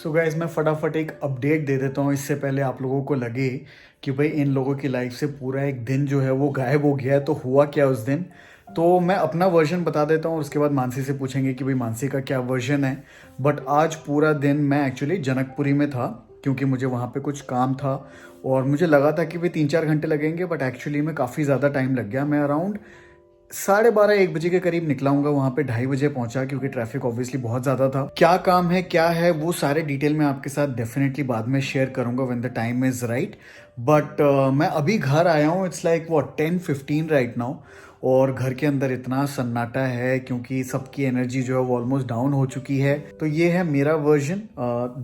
So guys मैं फटाफट एक अपडेट दे देता हूँ इससे पहले आप लोगों को लगे कि भाई इन लोगों की लाइफ से पूरा एक दिन जो है वो गायब हो गया है। तो हुआ क्या उस दिन, तो मैं अपना वर्जन बता देता हूँ और उसके बाद मानसी से पूछेंगे कि भाई मानसी का क्या वर्जन है। बट आज पूरा दिन मैं एक्चुअली जनकपुरी में था क्योंकि मुझे वहाँ पे कुछ काम था और मुझे लगा था कि भाई 3-4 घंटे लगेंगे, बट एक्चुअली में काफ़ी ज़्यादा टाइम लग गया। मैं अराउंड 12:30-1 बजे के करीब निकला हूँगा, वहाँ पे 2:30 बजे पहुंचा क्योंकि ट्रैफिक ऑब्वियसली बहुत ज़्यादा था। क्या काम है क्या है वो सारे डिटेल मैं आपके साथ डेफिनेटली बाद में शेयर करूँगा when the time is right. But मैं अभी घर आया हूँ, it's like what 10:15 right now. और घर के अंदर इतना सन्नाटा है क्योंकि सबकी एनर्जी जो है वो ऑलमोस्ट डाउन हो चुकी है। तो ये है मेरा वर्जन।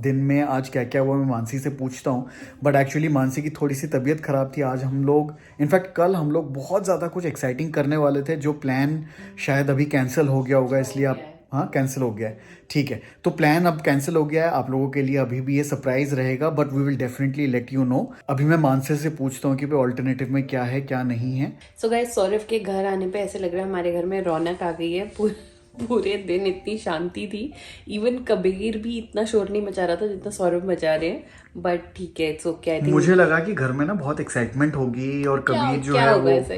दिन में आज क्या क्या हुआ मैं मानसी से पूछता हूँ। बट एक्चुअली मानसी की थोड़ी सी तबीयत खराब थी। आज हम लोग इनफैक्ट कल हम लोग बहुत ज़्यादा कुछ एक्साइटिंग करने वाले थे, जो प्लान शायद अभी कैंसिल हो गया होगा, इसलिए आप हाँ कैंसिल हो गया है। ठीक है, तो प्लान अब कैंसिल हो गया है। आप लोगों के लिए अभी भी ये सरप्राइज रहेगा, but we will definitely let you know. अभी मैं मानसी से पूछता हूँ कि भाई ऑल्टरनेटिव में क्या है क्या नहीं है। सो गाइस, सौरभ के घर आने पे ऐसे लग रहा है हमारे घर में रौनक आ गई है। पूरे दिन इतनी शांति थी। इवन कबीर भी इतना शोर नहीं मचा रहा था जितना सौरभ मचा रहे हैं। बट ठीक है, इट्स ओके। आई थिंक मुझे लगा कि घर में ना बहुत एक्साइटमेंट होगी और क्या कबीर जो क्या है होगा वो ऐसा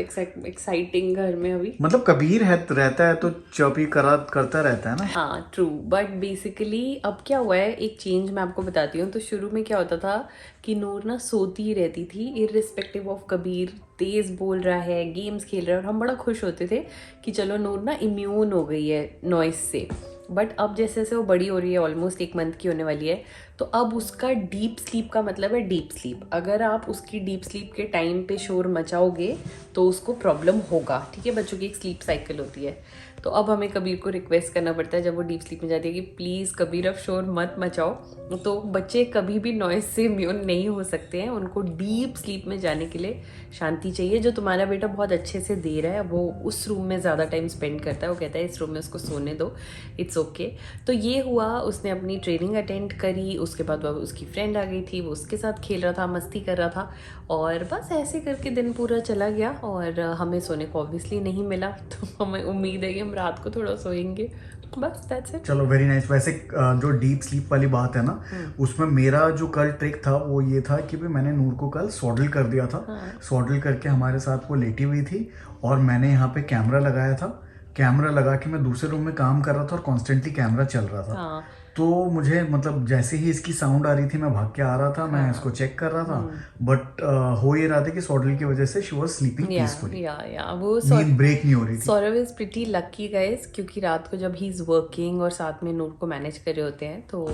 एक्साइटिंग घर में अभी। मतलब कबीर है रहता है तो चौपी करा करता रहता है ना। हाँ ट्रू, बट बेसिकली अब क्या हुआ है, एक चेंज मैं आपको बताती हूँ। तो शुरू में क्या होता था कि नूर ना सोती ही रहती थी इररिस्पेक्टिव ऑफ कबीर तेज बोल रहा है, गेम्स खेल रहा है, और हम बड़ा खुश होते थे कि चलो नूर ना इम्यून हो गई है नॉइस से। बट अब जैसे जैसे वो बड़ी हो रही है, ऑलमोस्ट 1 मंथ की होने वाली है, तो अब उसका डीप स्लीप का मतलब है डीप स्लीप। अगर आप उसकी डीप स्लीप के टाइम पे शोर मचाओगे तो उसको प्रॉब्लम होगा। ठीक है, बच्चों की एक स्लीप साइकिल होती है। तो अब हमें कबीर को रिक्वेस्ट करना पड़ता है जब वो डीप स्लीप में जाती है कि प्लीज़ कबीर अब शोर मत मचाओ। तो बच्चे कभी भी नॉइस से इम्यून नहीं हो सकते हैं। उनको डीप स्लीप में जाने के लिए शांति चाहिए। जो तुम्हारा बेटा बहुत अच्छे से दे रहा है, वो उस रूम में ज़्यादा टाइम स्पेंड करता है। वो कहता है इस रूम में उसको सोने दो, इट्स ओके। तो ये हुआ, उसने अपनी ट्रेनिंग अटेंड करी। उसके बाद उसकी फ्रेंड आ गई थी, वो उसके साथ खेल रहा था, मस्ती कर रहा था, और बस ऐसे करके दिन पूरा चला गया। और हमें सोने को ऑब्वियसली नहीं मिला, तो हमें उम्मीद है कि हम रात को थोड़ा सोएंगे। बस दैट्स इट। चलो वेरी नाइस। वैसे जो डीप स्लीप वाली बात है ना, उसमें मेरा जो कल ट्रिक था वो ये था कि भाई मैंने नूर को कल सॉडल कर दिया था। सॉडल करके हमारे साथ वो लेटी हुई थी और मैंने यहाँ पे कैमरा लगाया था। कैमरा लगा के मैं दूसरे रूम में काम कर रहा था और कॉन्स्टेंटली कैमरा चल रहा था। हाँ। तो मुझे मतलब जैसे ही इसकी साउंड आ रही थी मैं भाग के आ रहा था। मैं इसको चेक कर रहा था, बट हो ये रहा था कि सॉडल की वजह से शी वाज स्लीपिंग पीसफुली। या वो नींद ब्रेक नहीं हो रही थी। Saurabh is pretty lucky guys, क्योंकि रात को जब ही इज वर्किंग और साथ में नूर को मैनेज कर रहे होते हैं तो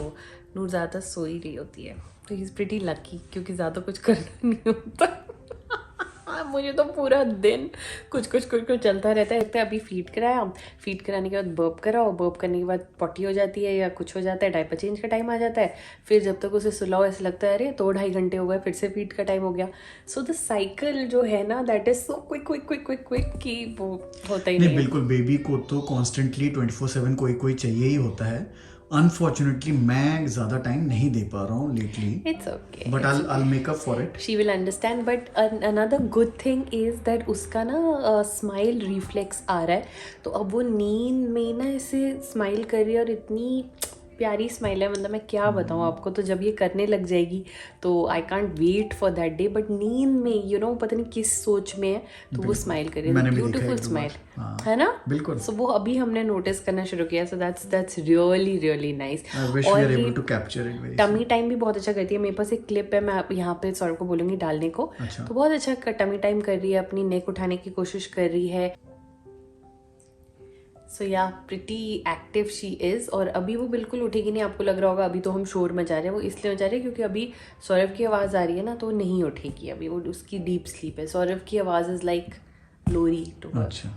नूर ज़्यादा सो ही रही होती है। तो ही इज प्रिटी लकी क्योंकि ज़्यादा कुछ करना नहीं होता। मुझे तो पूरा दिन कुछ कुछ कुछ कुछ चलता रहता है। अभी फीड कराया, फीड कराने के बाद बर्प कराओ, बर्प करने के बाद पॉटी हो जाती है या कुछ हो जाता है, डायपर चेंज का टाइम आ जाता है। फिर जब तक उसे सुलाओ ऐसा लगता है अरे 2-2.5 घंटे हो गए, फिर से फीड का टाइम हो गया। सो द साइकिल जो है ना, that is so quick quick quick quick quick कि वो होता ही नहीं है। बिल्कुल, बेबी को तो कॉन्स्टेंटली 24/7 कोई कोई चाहिए ही होता है। अनफॉर्चुनेटली मैं ज़्यादा टाइम नहीं दे पा रहा हूँ lately, it's okay, but I make up for it. She will understand. But another good thing is that उसका ना स्माइल रिफ्लेक्स आ रहा है। तो अब वो नींद में ना ऐसे स्माइल कर रही है और इतनी प्यारी स्माइल है, मतलब मैं क्या बताऊँ आपको। तो जब ये करने लग जाएगी तो I can't wait for that day. But नींद में पता नहीं किस सोच में है, तो वो स्माइल कर रही है, ब्यूटीफुल स्माइल है ना। बिल्कुल। सो वो अभी हमने नोटिस करना शुरू किया। So that's really really nice. और ये टमी टाइम भी बहुत अच्छा करती है। मेरे पास एक क्लिप है, मैं यहाँ पे सौरभ को बोलूँगी डालने को। अच्छा। तो बहुत अच्छा टमी टाइम कर रही है, अपनी नेक उठाने की कोशिश कर रही है। सो या प्रिटी एक्टिव शी इज़। और अभी वो बिल्कुल उठेगी नहीं, आपको लग रहा होगा अभी तो हम शोर मचा रहे हैं। वो इसलिए मचा रहे हैं क्योंकि अभी सौरभ की आवाज़ आ रही है ना, तो नहीं उठेगी अभी, वो उसकी डीप स्लीप है। सौरभ की आवाज़ इज़ लाइक लोरी टू हर। अच्छा,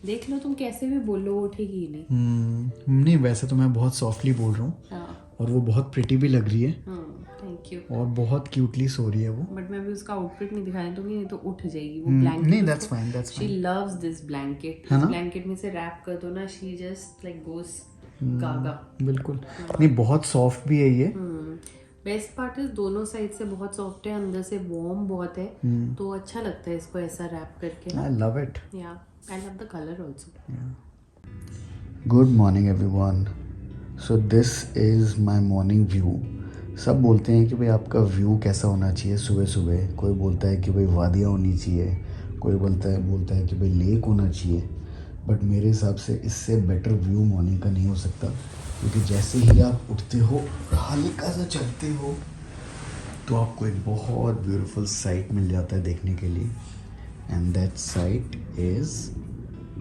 देख लो तुम कैसे भी बोलो, वो उठेगी ही नहीं। नहीं वैसे तो मैं बहुत सॉफ्टली बोल रहा हूँ। हाँ, और वो बहुत प्रिटी भी लग रही है थैंक यू। और बहुत क्यूटली सो रही है वो। बट मैं अभी उसका आउटफिट नहीं दिखाने दूंगी, नहीं तो उठ जाएगी वो। नहीं, blanket that's fine, that's she fine. Loves this blanket. है ना? ब्लैंकेट में से रैप कर दो ना, शी जस्ट लाइक गोस गागा। बिल्कुल। नहीं बहुत सॉफ्ट भी है ये। बेस्ट पार्ट इज दोनों साइड से बहुत सॉफ्ट है, अंदर से वार्म बहुत है। तो अच्छा लगता है इसको ऐसा रैप करके ना। I love it. या I love the colour also. Good morning everyone. So this is my morning view. सब बोलते हैं कि भाई आपका व्यू कैसा होना चाहिए सुबह सुबह। कोई बोलता है कि भाई वादियाँ होनी चाहिए, कोई बोलता है कि भाई लेक होना चाहिए। बट मेरे हिसाब से इससे बेटर व्यू मॉर्निंग का नहीं हो सकता, क्योंकि जैसे ही आप उठते हो और हल्का सा चलते हो तो आपको एक बहुत ब्यूटीफुल साइट मिल जाता है देखने के लिए। And that site is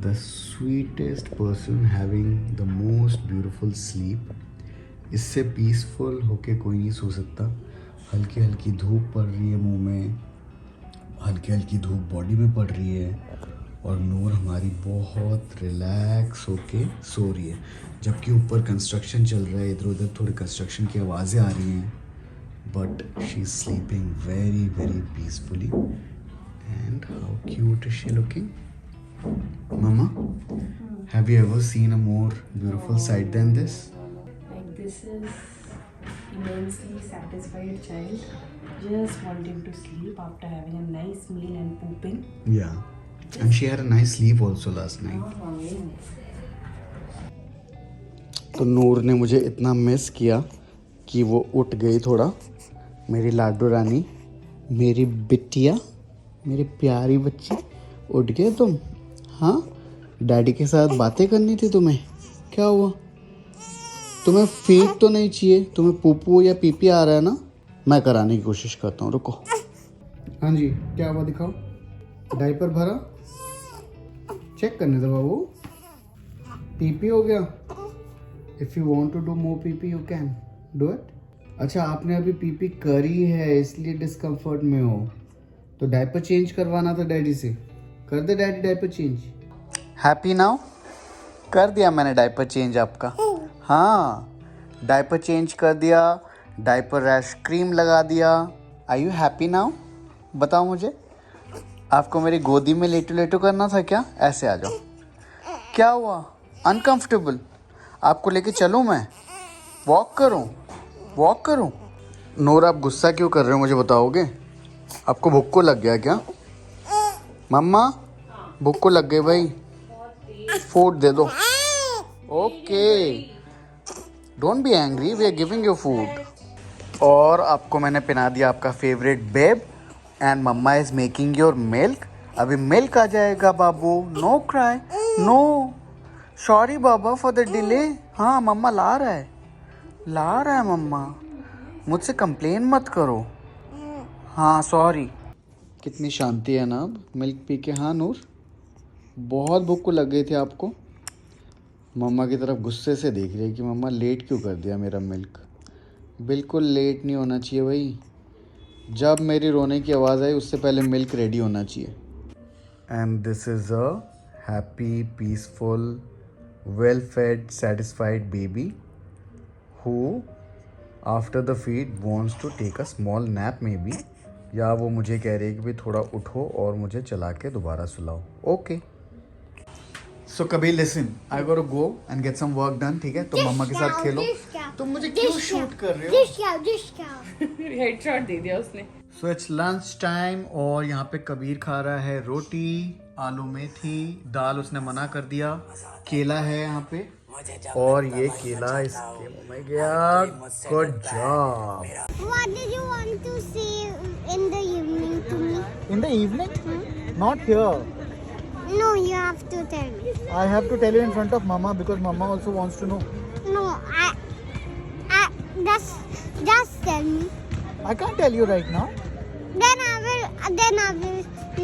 the sweetest person having the most beautiful sleep. इससे पीसफुल होके कोई नहीं सो सकता। हल्की हल्की धूप पड़ रही है मुंह में, हल्की हल्की धूप बॉडी में पड़ रही है, और नूर हमारी बहुत रिलैक्स होके सो रही है। जबकि ऊपर कंस्ट्रक्शन चल रहा है, इधर उधर थोड़ी कंस्ट्रक्शन की आवाज़ें आ रही हैं, but she is sleeping very very peacefully. And how cute is she looking. Mama, have you ever seen a more beautiful sight than this? Like this is immensely satisfied child, just wanting to sleep after having a nice meal and pooping. Yeah. And she had a nice sleep also last night. Very nice. तो नूर ने मुझे इतना miss किया कि वो उठ गई थोड़ा। मेरी लाडू रानी, मेरी बिटिया, मेरी प्यारी बच्ची, उठ गए तुम? हाँ, डैडी के साथ बातें करनी थी तुम्हें। क्या हुआ? तुम्हें फीड तो नहीं चाहिए? तुम्हें पूपू या पीपी आ रहा है ना? मैं कराने की कोशिश करता हूँ, रुको। हाँ जी, क्या हुआ दिखाओ। डायपर भरा? चेक करने दो बाबू। पीपी हो गया? If you want to do more peepee you can do it. अच्छा, आपने अभी पीपी करी है इसलिए डिस्कम्फर्ट में हो, तो डायपर चेंज करवाना था डैडी से। कर दे daddy diaper change. Happy now? कर दिया मैंने डायपर चेंज आपका। हाँ, डायपर चेंज कर दिया, डायपर रैश क्रीम लगा दिया। Are you happy now? बताओ मुझे। आपको मेरी गोदी में लेटू लेटू करना था क्या? ऐसे आ जाओ। क्या हुआ? अनकंफर्टेबल? आपको लेके चलूँ मैं? वॉक करूँ? वॉक करूँ? नूर, आप गुस्सा क्यों कर रहे हो मुझे बताओगे? आपको भुक्को लग गया क्या? मम्मा, भुक्को लग गई भाई, फूड दे दो। Okay, don't be angry, we are giving you food. और आपको मैंने पिला दिया आपका favourite babe, and mamma is making your milk. अभी मिल्क आ जाएगा बाबू। No cry, no. सॉरी बाबा फॉर द डिले। हाँ, मम्मा ला रहा है मम्मा। मुझसे कंप्लेन मत करो। हाँ, सॉरी। कितनी शांति है ना अब मिल्क पी के। हाँ नूर, बहुत भूख को लग गई थी आपको। मम्मा की तरफ गुस्से से देख रही है कि मम्मा लेट क्यों कर दिया मेरा मिल्क। बिल्कुल लेट नहीं होना चाहिए भाई। जब मेरी रोने की आवाज़ आई उससे पहले मिल्क रेडी होना चाहिए। And this is a happy, peaceful, well fed, satisfied baby who after the feed wants to take a small nap maybe, या वो मुझे कह रही है कि भाई थोड़ा उठो और मुझे चला के दोबारा सुलाओ। Okay, so Kabir listen, I got to go and get some work done, ठीक है? तो मम्मा के साथ खेलो। तुम मुझे क्यों शूट कर रहे हो? हेडशॉट दे दिया उसने। सो इट्स लंच टाइम, और यहाँ पे कबीर खा रहा है रोटी, आलू मेथी, दाल उसने मना कर दिया। केला है यहाँ पे, और ये केला इसके मुंह में गया। Good job. What did you want to say in the evening to me? In the evening? Not here. No, you have to tell me. I have to tell you in front of Mama because Mama also wants to know. No, I just tell me. I can't tell you right now. Then I will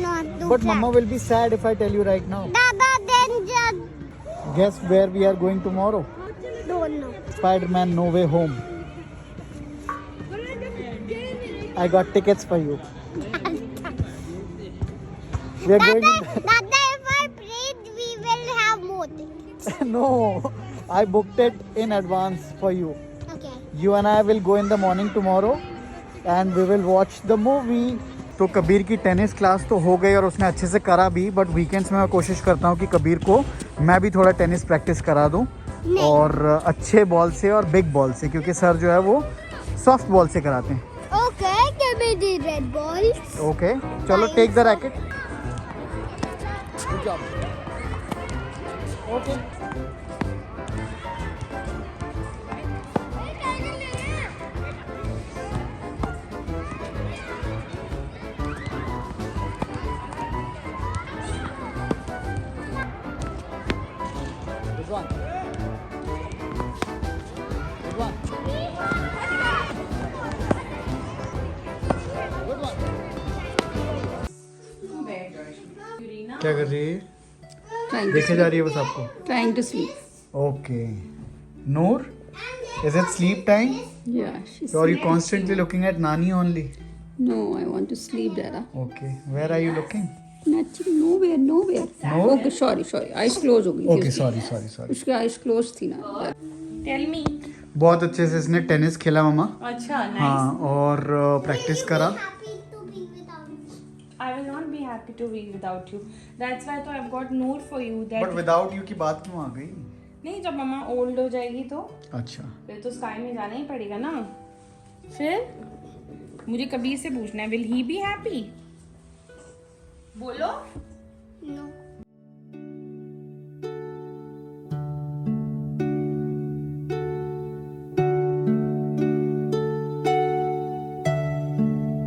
not do But that. Mama will be sad if I tell you right now. Dada, then just Guess where we are going tomorrow? don't know. Spider-Man No Way Home. I got tickets for you. We are going. Dada, if I prayed, we will have more things. No, I booked it in advance for you. Okay. You and I will go in the morning tomorrow and we will watch the movie. तो कबीर की tennis class तो हो गई और उसने अच्छे से करा भी, बट वीकेंड्स में मैं कोशिश करता हूँ कि कबीर को मैं भी थोड़ा टेनिस प्रैक्टिस करा दूँ, और अच्छे बॉल से और बिग बॉल से, क्योंकि सर जो है वो सॉफ्ट बॉल से कराते हैं। Okay, give me the red balls. Okay, चलो take the racket. Good job. Okay, क्या कर रही है? Trying to देखे जा sleep. रही है बस आपको. Trying to sleep. Okay. Noor, is it sleep time? Yeah, she's Or are you sleeping. constantly looking at Nani only? No, I want to sleep, Dada. Okay. Where are you looking? Nothing, nowhere. No? Okay, sorry. Eyes closed हो गई थी Okay, उसकी. sorry. उसकी eyes closed थी ना. Tell me. बहुत अच्छे से इसने टेनिस खेला मामा. अच्छा, हाँ, नाइस। और प्रैक्टिस करा. Happy to be without you. I will not be happy to be without you. That's why तो I've got Noor for you. That but without you की बात क्यों आ गई? नहीं, जब मम्मा ओल्ड हो जाएगी तो अच्छा. फिर तो स्काई में जाना ही पड़ेगा ना. फिर मुझे कबीर से पूछना है, विल ही बी हैप्पी? बोलो. No.